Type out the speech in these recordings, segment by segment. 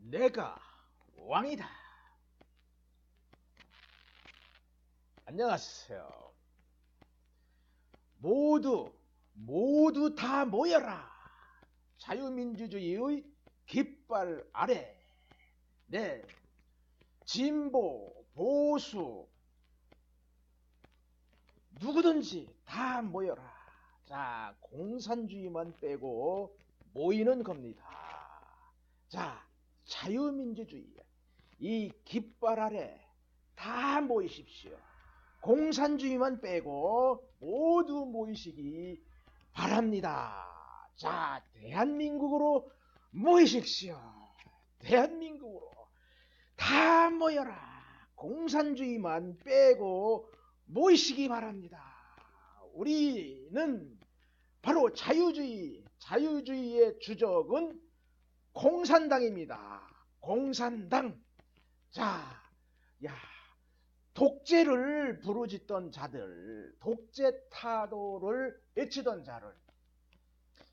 내가 왕이다. 안녕하세요. 모두 다 모여라. 자유민주주의의 깃발 아래. 네, 진보, 보수 누구든지 다 모여라. 자, 공산주의만 빼고 모이는 겁니다. 자, 자유민주주의 이 깃발 아래 다 모이십시오. 공산주의만 빼고 모두 모이시기 바랍니다. 자, 대한민국으로 모이십시오. 대한민국으로 다 모여라. 공산주의만 빼고 모이시기 바랍니다. 우리는 바로 자유주의의 주적은 공산당입니다. 공산당. 자, 독재를 부르짖던 자들, 독재 타도를 외치던 자를,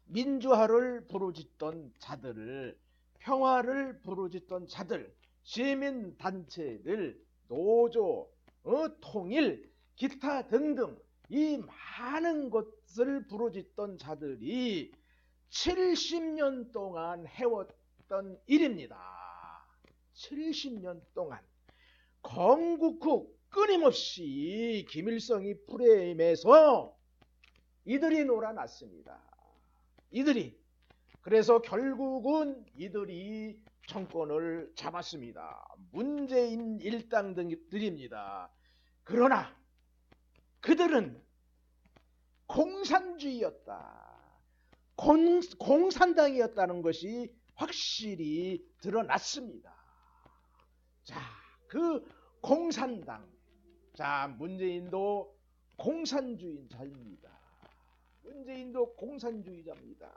민주화를 부르짖던 자들을, 평화를 부르짖던 자들, 시민단체들, 노조, 통일, 기타 등등 이 많은 것을 부르짖던 자들이 70년 동안 해왔던 일입니다. 70년 동안 건국 후 끊임없이 김일성이 프레임에서 이들이 놀아났습니다. 그래서 결국은 이들이 정권을 잡았습니다. 문재인 일당들입니다. 그러나 그들은 공산주의였다. 공산당이었다는 것이 확실히 드러났습니다. 자, 그 공산당. 자, 문재인도 공산주의자입니다. 문재인도 공산주의자입니다.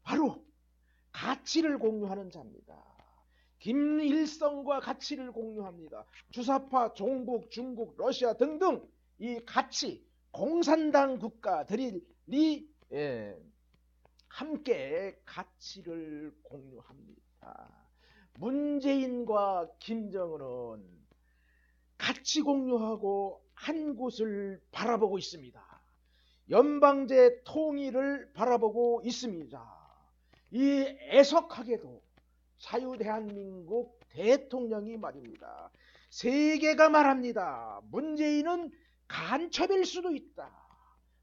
바로 가치를 공유하는 자입니다. 김일성과 가치를 공유합니다. 주사파, 종북, 중국, 러시아 등등 이 가치, 공산당 국가들이 함께 가치를 공유합니다. 문재인과 김정은은 가치 공유하고 한 곳을 바라보고 있습니다. 연방제 통일을 바라보고 있습니다. 이 애석하게도 자유대한민국 대통령이 말입니다. 세계가 말합니다. 문재인은 간첩일 수도 있다.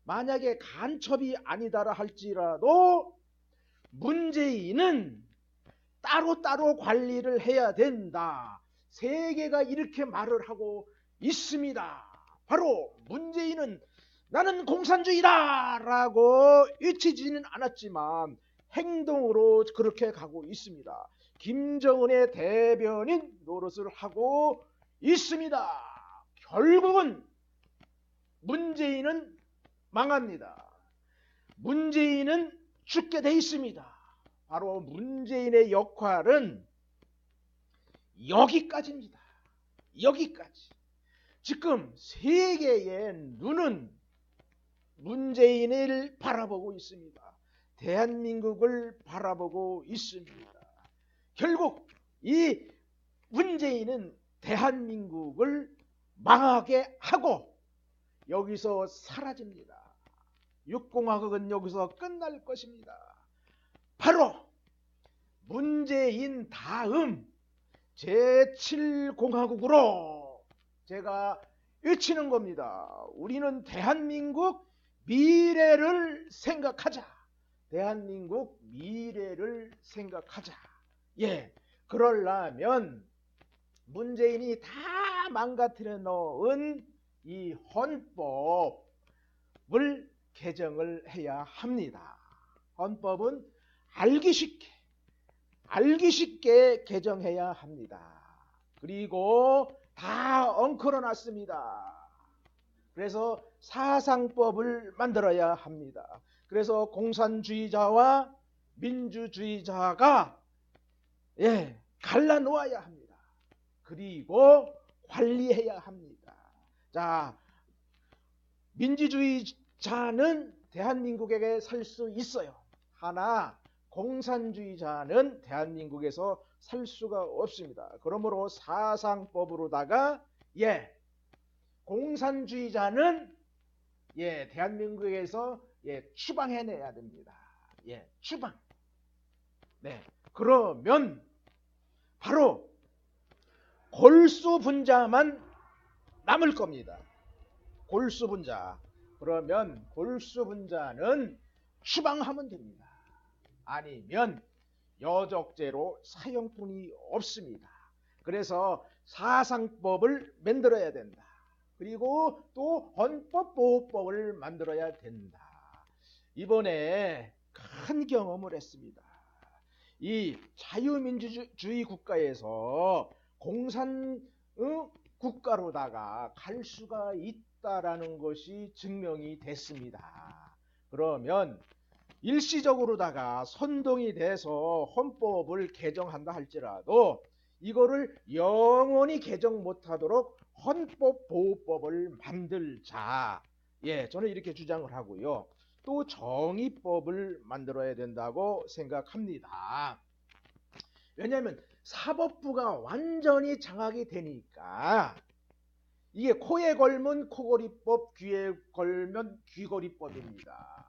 만약에 간첩이 아니다라 할지라도 문재인은 따로따로 관리를 해야 된다. 세계가 이렇게 말을 하고 있습니다. 바로 문재인은 나는 공산주의다 라고 외치지는 않았지만 행동으로 그렇게 가고 있습니다. 김정은의 대변인 노릇을 하고 있습니다. 결국은 문재인은 망합니다. 문재인은 죽게 돼 있습니다. 바로 문재인의 역할은 여기까지입니다. 여기까지. 지금 세계의 눈은 문재인을 바라보고 있습니다. 대한민국을 바라보고 있습니다. 결국 이 문재인은 대한민국을 망하게 하고 여기서 사라집니다. 육공화국은 여기서 끝날 것입니다. 바로 문재인 다음 제7공화국으로 제가 외치는 겁니다. 우리는 대한민국 미래를 생각하자. 대한민국 미래를 생각하자. 그러려면 문재인이 다 망가뜨려 놓은 이 헌법을 개정을 해야 합니다. 헌법은 알기 쉽게 개정해야 합니다. 그리고 다 엉클어 놨습니다. 그래서 사상법을 만들어야 합니다. 그래서 공산주의자와 민주주의자가 갈라놓아야 합니다. 그리고 관리해야 합니다. 자, 민주주의자는 대한민국에게 살 수 있어요. 하나 공산주의자는 대한민국에서 살 수가 없습니다. 그러므로 사상법으로다가 공산주의자는 대한민국에서 추방해내야 됩니다. 추방. 그러면 바로 골수분자만 남을 겁니다. 골수분자. 그러면 골수분자는 추방하면 됩니다. 아니면 여적죄로 사형뿐이 없습니다. 그래서 사상법을 만들어야 된다. 그리고 또 헌법보호법을 만들어야 된다. 이번에 큰 경험을 했습니다. 이 자유민주주의 국가에서 공산 국가로다가 갈 수가 있다라는 것이 증명이 됐습니다. 그러면 일시적으로다가 선동이 돼서 헌법을 개정한다 할지라도 이거를 영원히 개정 못하도록 헌법보호법을 만들자. 저는 이렇게 주장을 하고요. 또 정의법을 만들어야 된다고 생각합니다. 왜냐하면 사법부가 완전히 장악이 되니까 이게 코에 걸면 코걸이법, 귀에 걸면 귀걸이법입니다.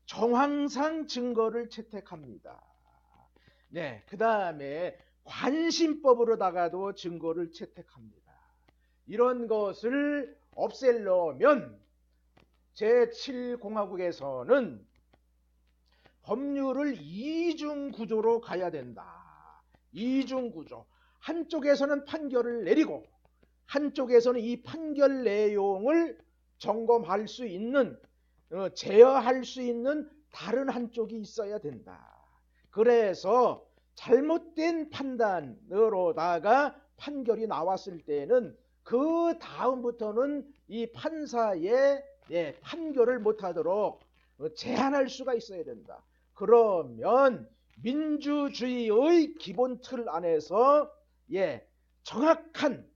정황상 증거를 채택합니다. 그 다음에 관심법으로다가도 증거를 채택합니다. 이런 것을 없애려면 제7공화국에서는 법률을 이중구조로 가야 된다. 이중구조. 한쪽에서는 판결을 내리고 한쪽에서는 이 판결 내용을 점검할 수 있는, 제어할 수 있는 다른 한쪽이 있어야 된다. 그래서 잘못된 판단으로다가 판결이 나왔을 때는 그 다음부터는 이 판사의 판결을 못하도록 제한할 수가 있어야 된다. 그러면 민주주의의 기본 틀 안에서 정확한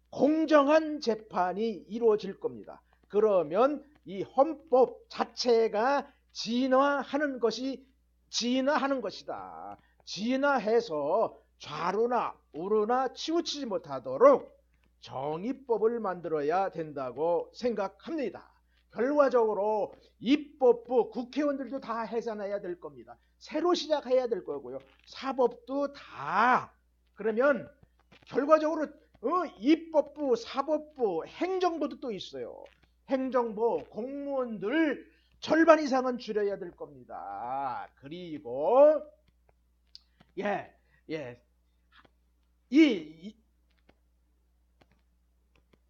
공정한 재판이 이루어질 겁니다. 그러면 이 헌법 자체가 진화하는 것이다. 진화해서 좌로나 우로나 치우치지 못하도록 정의법을 만들어야 된다고 생각합니다. 결과적으로 입법부, 국회의원들도 다 해산해야 될 겁니다. 새로 시작해야 될 거고요. 사법도 다. 그러면 결과적으로 입법부, 사법부, 행정부도 또 있어요. 행정부, 공무원들 절반 이상은 줄여야 될 겁니다. 그리고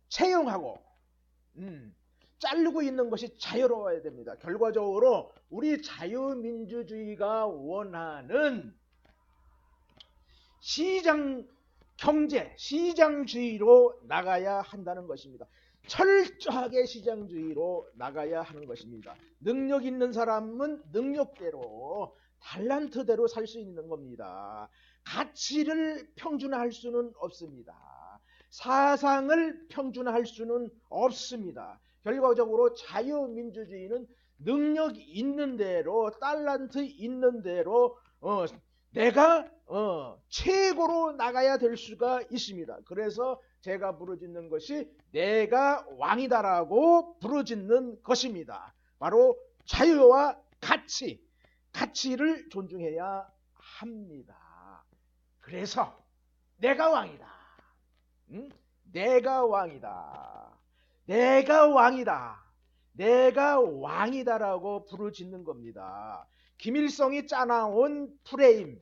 채용하고 자르고 있는 것이 자유로워야 됩니다. 결과적으로 우리 자유민주주의가 원하는 시장 경제, 시장주의로 나가야 한다는 것입니다. 철저하게 시장주의로 나가야 하는 것입니다. 능력 있는 사람은 능력대로, 달란트대로 살 수 있는 겁니다. 가치를 평준화할 수는 없습니다. 사상을 평준화할 수는 없습니다. 결과적으로 자유민주주의는 능력 있는 대로, 달란트 있는 대로 내가 최고로 나가야 될 수가 있습니다. 그래서 제가 부르짖는 것이 내가 왕이다라고 부르짖는 것입니다. 바로 자유와 가치를 존중해야 합니다. 그래서 내가 왕이다. 내가 왕이다. 내가 왕이다. 내가 왕이다라고 부르짖는 겁니다. 김일성이 짜나온 프레임,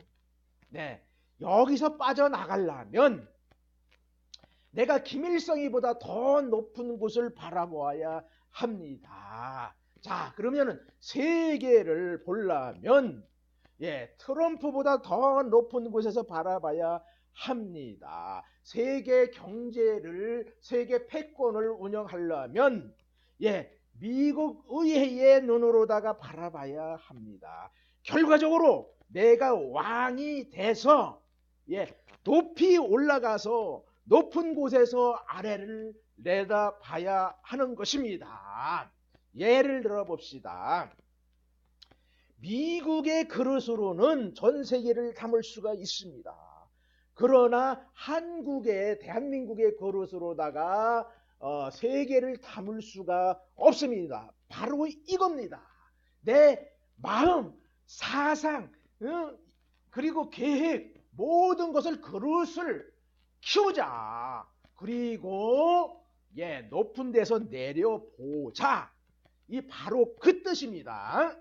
여기서 빠져나가려면 내가 김일성이보다 더 높은 곳을 바라보아야 합니다. 자, 그러면은 세계를 보려면 트럼프보다 더 높은 곳에서 바라봐야 합니다. 세계 경제를, 세계 패권을 운영하려면 미국 의회의 눈으로다가 바라봐야 합니다. 결과적으로 내가 왕이 돼서 높이 올라가서 높은 곳에서 아래를 내다봐야 하는 것입니다. 예를 들어 봅시다. 미국의 그릇으로는 전 세계를 담을 수가 있습니다. 그러나 대한민국의 그릇으로다가 세계를 담을 수가 없습니다. 바로 이겁니다. 내 마음, 사상, 그리고 계획, 모든 것을 그릇을 키우자. 그리고 높은 데서 내려보자. 이 바로 그 뜻입니다.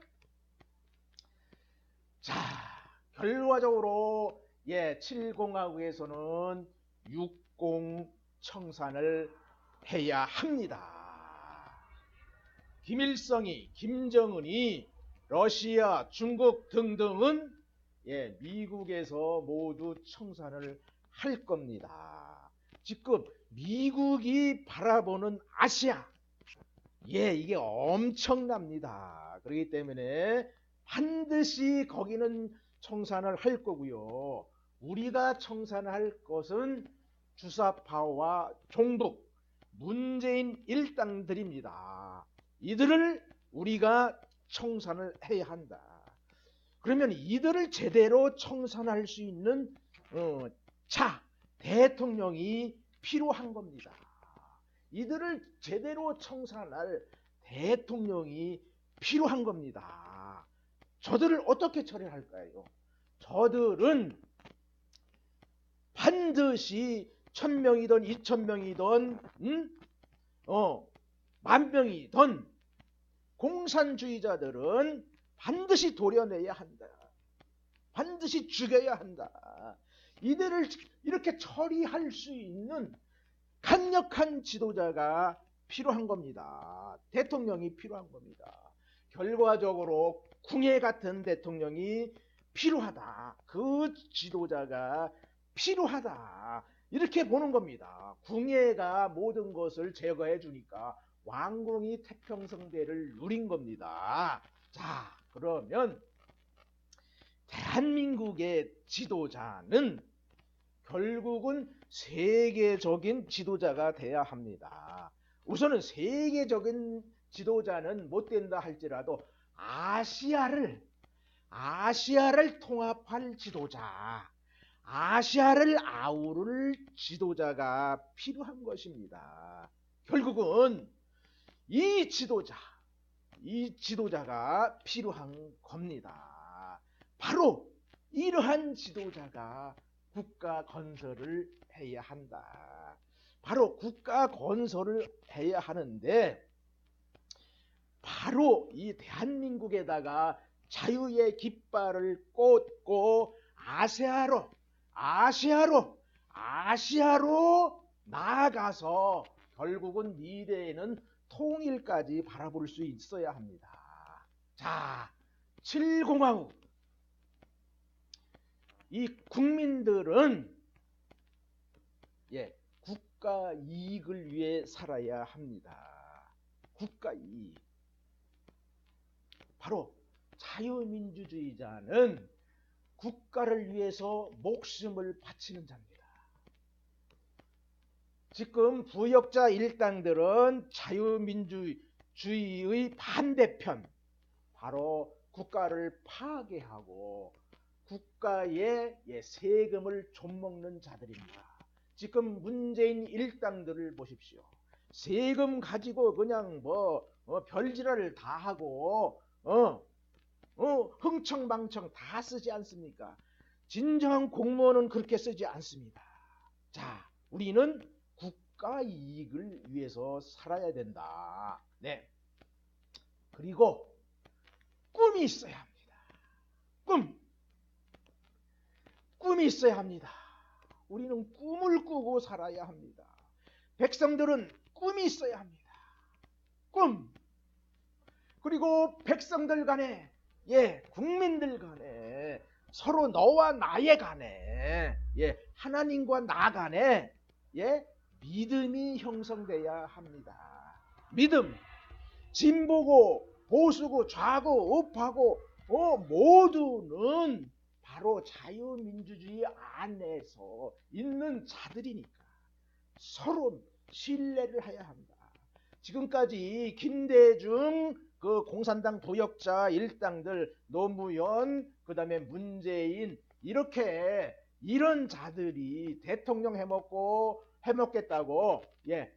자, 결과적으로 7공화국에서는 6공 청산을 해야 합니다. 김일성이, 김정은이, 러시아, 중국 등등은 미국에서 모두 청산을 할 겁니다. 지금 미국이 바라보는 아시아, 이게 엄청납니다. 그렇기 때문에 반드시 거기는 청산을 할 거고요. 우리가 청산할 것은 주사파와 종북, 문재인 일당들입니다. 이들을 우리가 청산을 해야 한다. 그러면 이들을 제대로 청산할 수 있는 대통령이 필요한 겁니다. 이들을 제대로 청산할 대통령이 필요한 겁니다. 저들을 어떻게 처리할까요? 저들은 반드시 1000명이든 2000명이든 10,000명이든 공산주의자들은 반드시 도려내야 한다. 반드시 죽여야 한다. 이들을 이렇게 처리할 수 있는 강력한 지도자가 필요한 겁니다. 대통령이 필요한 겁니다. 결과적으로 궁예 같은 대통령이 필요하다. 그 지도자가 필요하다. 이렇게 보는 겁니다. 궁예가 모든 것을 제거해 주니까 왕궁이 태평성대를 누린 겁니다. 자, 그러면 대한민국의 지도자는 결국은 세계적인 지도자가 돼야 합니다. 우선은 세계적인 지도자는 못 된다 할지라도 아시아를 통합할 지도자, 아시아를 아우를 지도자가 필요한 것입니다. 결국은 이 지도자가 필요한 겁니다. 바로 이러한 지도자가 국가 건설을 해야 한다. 바로 국가 건설을 해야 하는데 바로 이 대한민국에다가 자유의 깃발을 꽂고 아시아로 나아가서 결국은 미래에는 통일까지 바라볼 수 있어야 합니다. 자, 7공화국. 이 국민들은 국가 이익을 위해 살아야 합니다. 국가 이익. 바로 자유민주주의자는 국가를 위해서 목숨을 바치는 자입니다. 지금 부역자 일당들은 자유민주주의의 반대편, 바로 국가를 파괴하고 국가의 세금을 좀먹는 자들입니다. 지금 문재인 일당들을 보십시오. 세금 가지고 그냥 별지랄을 다 하고 흥청망청 다 쓰지 않습니까? 진정한 공무원은 그렇게 쓰지 않습니다. 자, 우리는 국가 이익을 위해서 살아야 된다. 네. 그리고 꿈이 있어야 합니다. 꿈이 있어야 합니다. 우리는 꿈을 꾸고 살아야 합니다. 백성들은 꿈이 있어야 합니다. 꿈. 그리고 백성들 간에, 국민들 간에, 서로 너와 나의 간에, 하나님과 나 간에, 믿음이 형성돼야 합니다. 믿음. 진보고, 보수고, 좌고, 우파고, 모두는 바로 자유민주주의 안에서 있는 자들이니까 서로 신뢰를 해야 한다. 지금까지 김대중 그 공산당 도역자 일당들 노무현 그다음에 문재인 이렇게 이런 자들이 대통령 해먹겠다고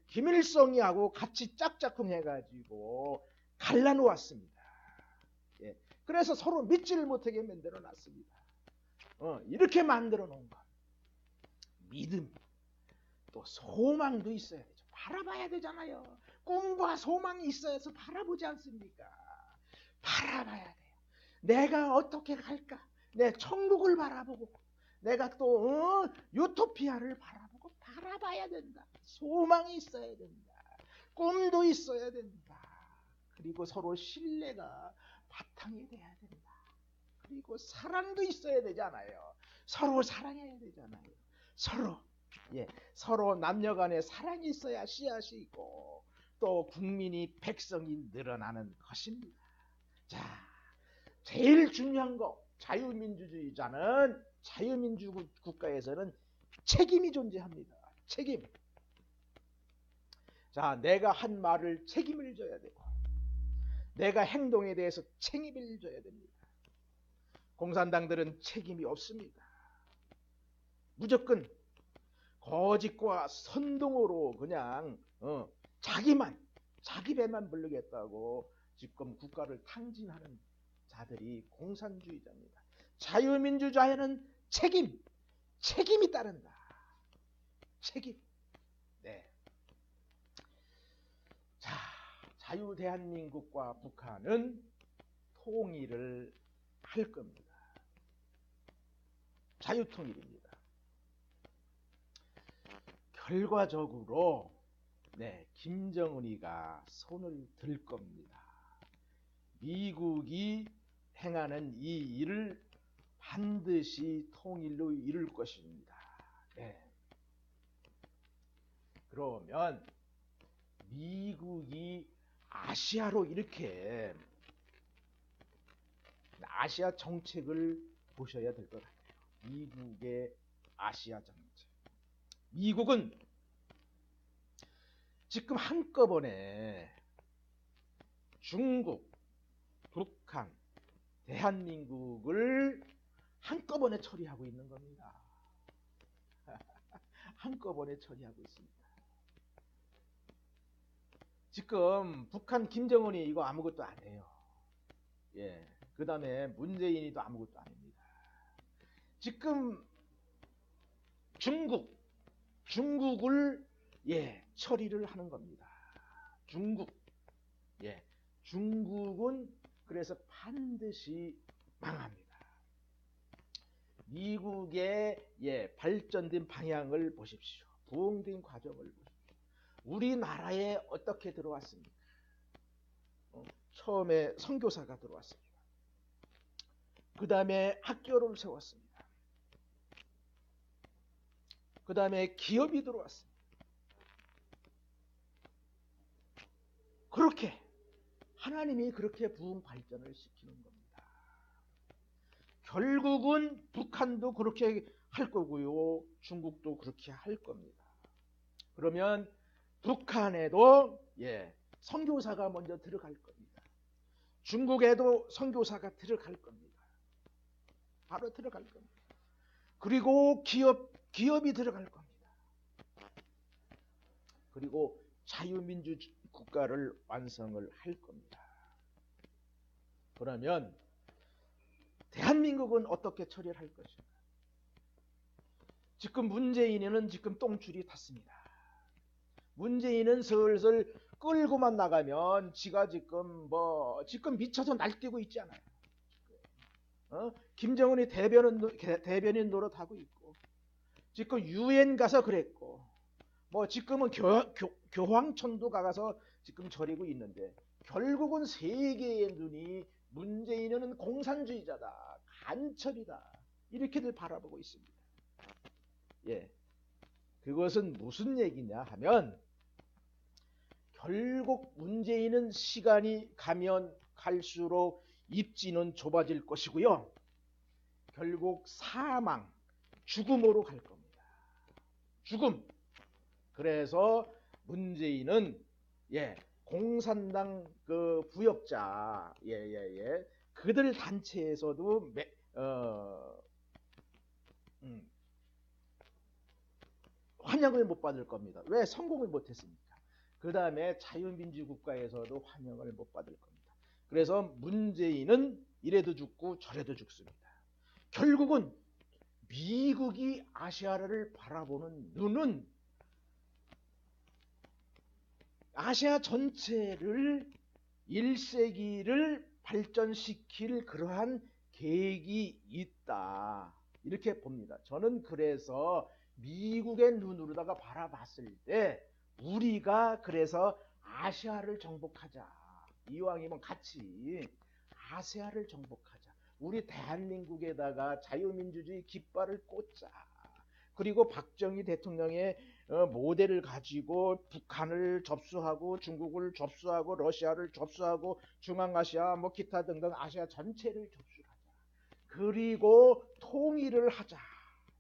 김일성이하고 같이 짝짝꿍 해가지고 갈라놓았습니다. 그래서 서로 믿지를 못하게 만들어 놨습니다. 이렇게 만들어 놓은 것. 믿음, 또 소망도 있어야 되죠. 바라봐야 되잖아요. 꿈과 소망이 있어야서 바라보지 않습니까? 바라봐야 돼요. 내가 어떻게 갈까? 내 천국을 바라보고 내가 또 유토피아를 바라보고 바라봐야 된다. 소망이 있어야 된다. 꿈도 있어야 된다. 그리고 서로 신뢰가 바탕이 돼야 된다. 그리고 사랑도 있어야 되잖아요. 서로 사랑해야 되잖아요. 서로 남녀 간에 사랑이 있어야 씨앗이 있고 또 국민이 백성이 늘어나는 것입니다. 자, 제일 중요한 거 자유민주 국가에서는 책임이 존재합니다. 책임. 자, 내가 한 말을 책임을 져야 되고 내가 행동에 대해서 책임을 져야 됩니다. 공산당들은 책임이 없습니다. 무조건 거짓과 선동으로 그냥 자기 배만 부르겠다고 지금 국가를 탕진하는 자들이 공산주의자입니다. 자유민주주의는 책임이 따른다. 책임. 네. 자, 자유대한민국과 북한은 통일을 할 겁니다. 자유통일입니다. 결과적으로 김정은이가 손을 들 겁니다. 미국이 행하는 이 일을 반드시 통일로 이룰 것입니다. 그러면 미국이 아시아로 이렇게 아시아 정책을 보셔야 될 것 같아요. 미국의 아시아 정책. 미국은 지금 한꺼번에 중국, 북한, 대한민국을 한꺼번에 처리하고 있는 겁니다. 한꺼번에 처리하고 있습니다. 지금 북한 김정은이 이거 아무것도 안 해요. 그 다음에 문재인이도 아무것도 안 합니다. 지금 중국을 처리를 하는 겁니다. 중국은 그래서 반드시 망합니다. 미국의 발전된 방향을 보십시오. 부흥된 과정을 보십시오. 우리나라에 어떻게 들어왔습니까? 처음에 선교사가 들어왔습니다. 그 다음에 학교를 세웠습니다. 그 다음에 기업이 들어왔습니다. 그렇게 하나님이 그렇게 부흥 발전을 시키는 겁니다. 결국은 북한도 그렇게 할 거고요. 중국도 그렇게 할 겁니다. 그러면 북한에도 선교사가 먼저 들어갈 겁니다. 중국에도 선교사가 들어갈 겁니다. 바로 들어갈 겁니다. 그리고 기업이 들어갈 겁니다. 그리고 자유민주 국가를 완성을 할 겁니다. 그러면 대한민국은 어떻게 처리를 할 것인가? 지금 문재인은 지금 똥줄이 탔습니다. 문재인은 슬슬 끌고만 나가면 지가 지금 미쳐서 날뛰고 있잖아요. 김정은이 대변인 노릇하고 있고, 지금 유엔 가서 그랬고, 지금은 교황촌도 가서 지금 저리고 있는데, 결국은 세계의 눈이 문재인은 공산주의자다, 간첩이다, 이렇게들 바라보고 있습니다. 그것은 무슨 얘기냐 하면, 결국 문재인은 시간이 가면 갈수록 입지는 좁아질 것이고요. 결국 사망, 죽음으로 갈 겁니다. 죽음. 그래서 문재인은 공산당 그 부역자 예예예 그들 단체에서도 환영을 못 받을 겁니다. 왜? 성공을 못했으니까. 그 다음에 자유민주국가에서도 환영을 못 받을 겁니다. 그래서 문재인은 이래도 죽고 저래도 죽습니다. 결국은 미국이 아시아를 바라보는 눈은 아시아 전체를 1세기를 발전시킬 그러한 계획이 있다. 이렇게 봅니다. 저는 그래서 미국의 눈으로다가 바라봤을 때 우리가 그래서 아시아를 정복하자. 이왕이면 같이 아시아를 정복하자. 우리 대한민국에다가 자유민주주의 깃발을 꽂자. 그리고 박정희 대통령의 모델을 가지고 북한을 접수하고 중국을 접수하고 러시아를 접수하고 중앙아시아 뭐 기타 등등 아시아 전체를 접수하자. 그리고 통일을 하자.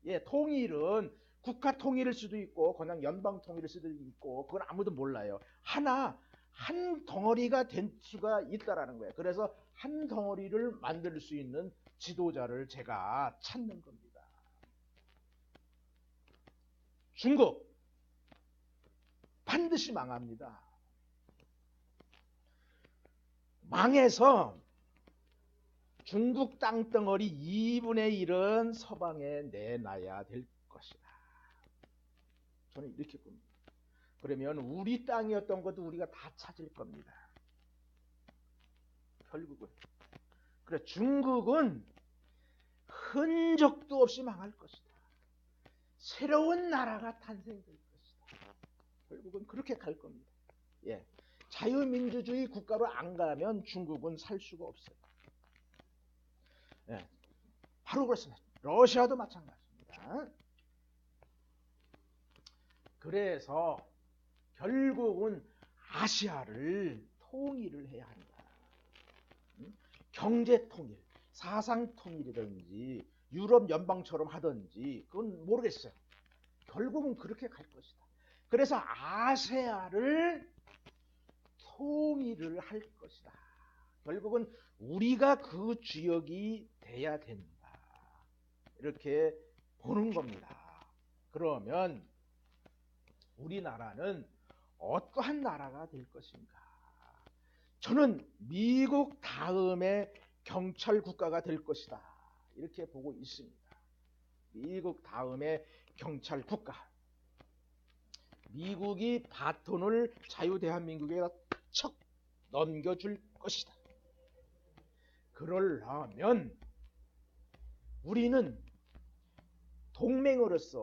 예, 통일은 국가 통일일 수도 있고 그냥 연방 통일일 수도 있고 그건 아무도 몰라요. 한 덩어리가 될 수가 있다라는 거예요. 그래서 한 덩어리를 만들 수 있는 지도자를 제가 찾는 겁니다. 중국 반드시 망합니다. 망해서 중국 땅덩어리 2분의 1은 서방에 내놔야 될 것이다. 저는 이렇게 봅니다. 그러면 우리 땅이었던 것도 우리가 다 찾을 겁니다. 결국은. 그래 중국은 흔적도 없이 망할 것이다. 새로운 나라가 탄생될 것이다. 결국은 그렇게 갈 겁니다. 예, 자유민주주의 국가로 안 가면 중국은 살 수가 없어요. 예, 바로 그렇습니다. 러시아도 마찬가지입니다. 그래서 결국은 아시아를 통일을 해야 한다. 경제 통일, 사상 통일이든지 유럽 연방처럼 하든지 그건 모르겠어요. 결국은 그렇게 갈 것이다. 그래서 아세아를 통일을 할 것이다. 결국은 우리가 그 주역이 돼야 된다. 이렇게 보는 겁니다. 그러면 우리나라는 어떠한 나라가 될 것인가? 저는 미국 다음에 경찰 국가가 될 것이다. 이렇게 보고 있습니다. 미국 다음에 경찰 국가. 미국이 바톤을 자유대한민국에 척 넘겨줄 것이다. 그러려면 우리는 동맹으로서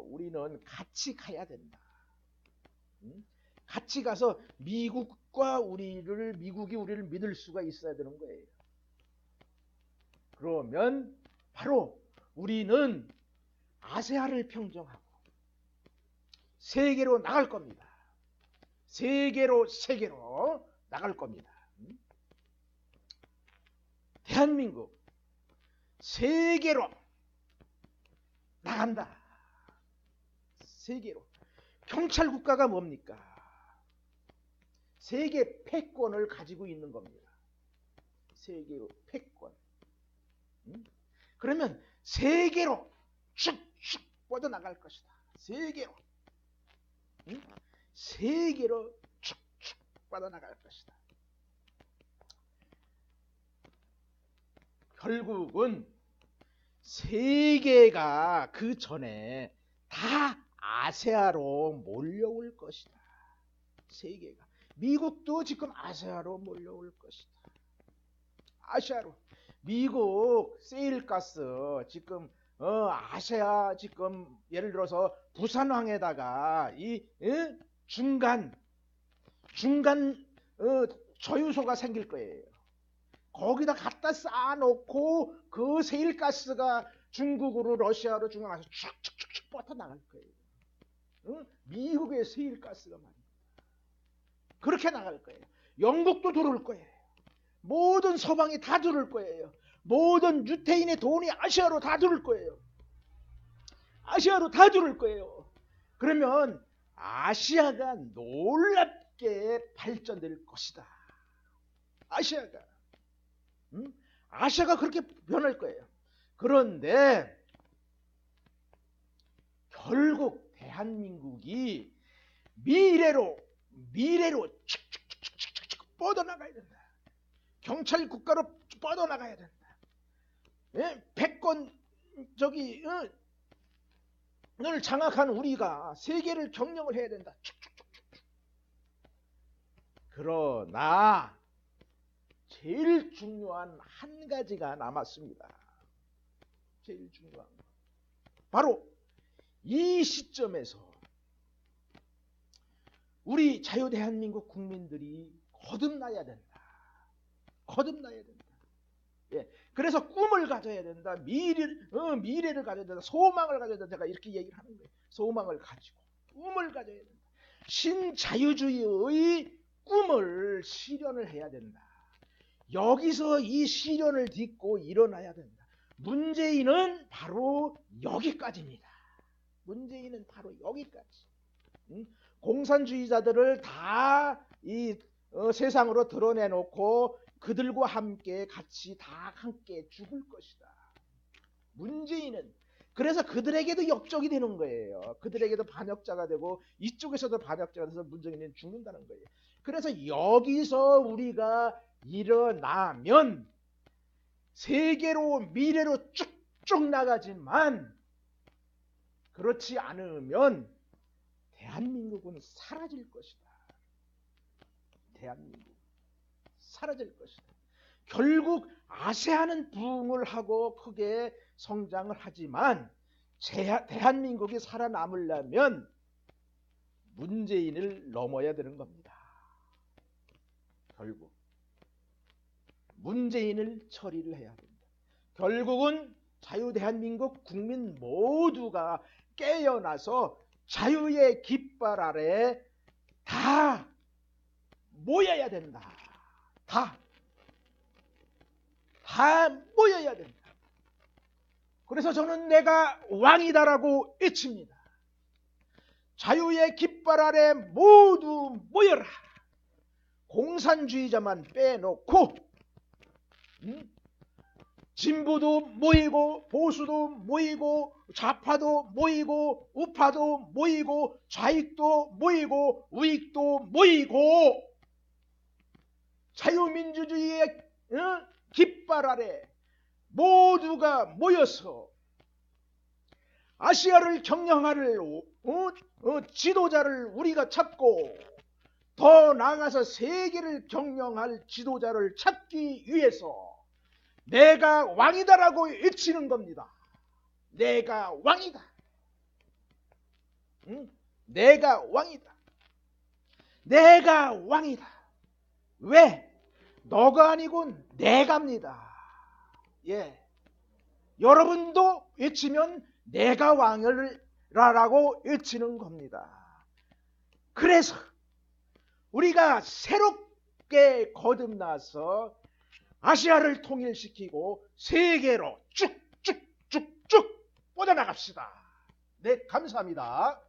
우리는 같이 가야 된다. 같이 가서 미국이 우리를 믿을 수가 있어야 되는 거예요. 그러면 바로 우리는 아세아를 평정하고 세계로 나갈 겁니다. 세계로 나갈 겁니다. 대한민국 세계로 나간다. 세계로. 경찰 국가가 뭡니까? 세계 패권을 가지고 있는 겁니다. 세계로 패권. 그러면 세계로 쭉쭉 뻗어나갈 것이다. 세계로. 세계로 쭉쭉 뻗어나갈 것이다. 결국은 세계가 그 전에 다 아세아로 몰려올 것이다. 세계가. 미국도 지금 아세아로 몰려올 것이다. 아시아로. 미국 세일가스 지금 아시아 지금 예를 들어서 부산항에다가 이 중간 저유소가 생길 거예요. 거기다 갖다 쌓아놓고 그 세일가스가 중국으로 러시아로 중앙에서 쭉쭉쭉 뻗어나갈 거예요. 미국의 세일가스가 말입니다. 그렇게 나갈 거예요. 영국도 들어올 거예요. 모든 서방이 다 들어올 거예요. 모든 유태인의 돈이 아시아로 다 들어올 거예요. 아시아로 다 들어올 거예요. 그러면 아시아가 함께 발전될 것이다. 아시아가. 아시아가 그렇게 변할 거예요. 그런데 결국 대한민국이 미래로 축축축축축 뻗어나가야 된다. 경찰 국가로 뻗어나가야 된다. 예? 패권 을 장악한 우리가 세계를 경영을 해야 된다. 그러나 제일 중요한 한 가지가 남았습니다. 제일 중요한 거. 바로 이 시점에서 우리 자유대한민국 국민들이 거듭나야 된다. 거듭나야 된다. 예. 그래서 꿈을 가져야 된다. 미래를 가져야 된다. 소망을 가져야 된다. 제가 이렇게 얘기를 하는 거예요. 소망을 가지고 꿈을 가져야 된다. 신자유주의의 꿈을 실현을 해야 된다. 여기서 이 실현을 딛고 일어나야 된다. 문재인은 바로 여기까지입니다. 문재인은 바로 여기까지. 공산주의자들을 다 이 세상으로 드러내놓고 그들과 함께 같이 다 함께 죽을 것이다. 문재인은 그래서 그들에게도 역적이 되는 거예요. 그들에게도 반역자가 되고 이쪽에서도 반역자가 돼서 문재인은 죽는다는 거예요. 그래서 여기서 우리가 일어나면 세계로 미래로 쭉쭉 나가지만 그렇지 않으면 대한민국은 사라질 것이다. 대한민국 사라질 것이다. 결국 아세안은 부흥을 하고 크게 성장을 하지만 대한민국이 살아남으려면 문재인을 넘어야 되는 겁니다. 결국 문재인을 처리를 해야 됩니다. 결국은 자유대한민국 국민 모두가 깨어나서 자유의 깃발 아래 다 모여야 된다. 다 모여야 된다. 그래서 저는 내가 왕이다라고 외칩니다. 자유의 깃발 아래 모두 모여라. 공산주의자만 빼놓고 진보도 모이고 보수도 모이고 좌파도 모이고 우파도 모이고 좌익도 모이고 우익도 모이고 자유민주주의의 깃발 아래 모두가 모여서 아시아를 경영할 지도자를 우리가 찾고 더 나아가서 세계를 경영할 지도자를 찾기 위해서 내가 왕이다라고 외치는 겁니다. 내가 왕이다. 내가 왕이다. 내가 왕이다. 왜? 너가 아니고 내가입니다. 예. 여러분도 외치면 내가 왕이라고 외치는 겁니다. 그래서 우리가 새롭게 거듭나서 아시아를 통일시키고 세계로 쭉쭉쭉쭉 뻗어나갑시다. 네, 감사합니다.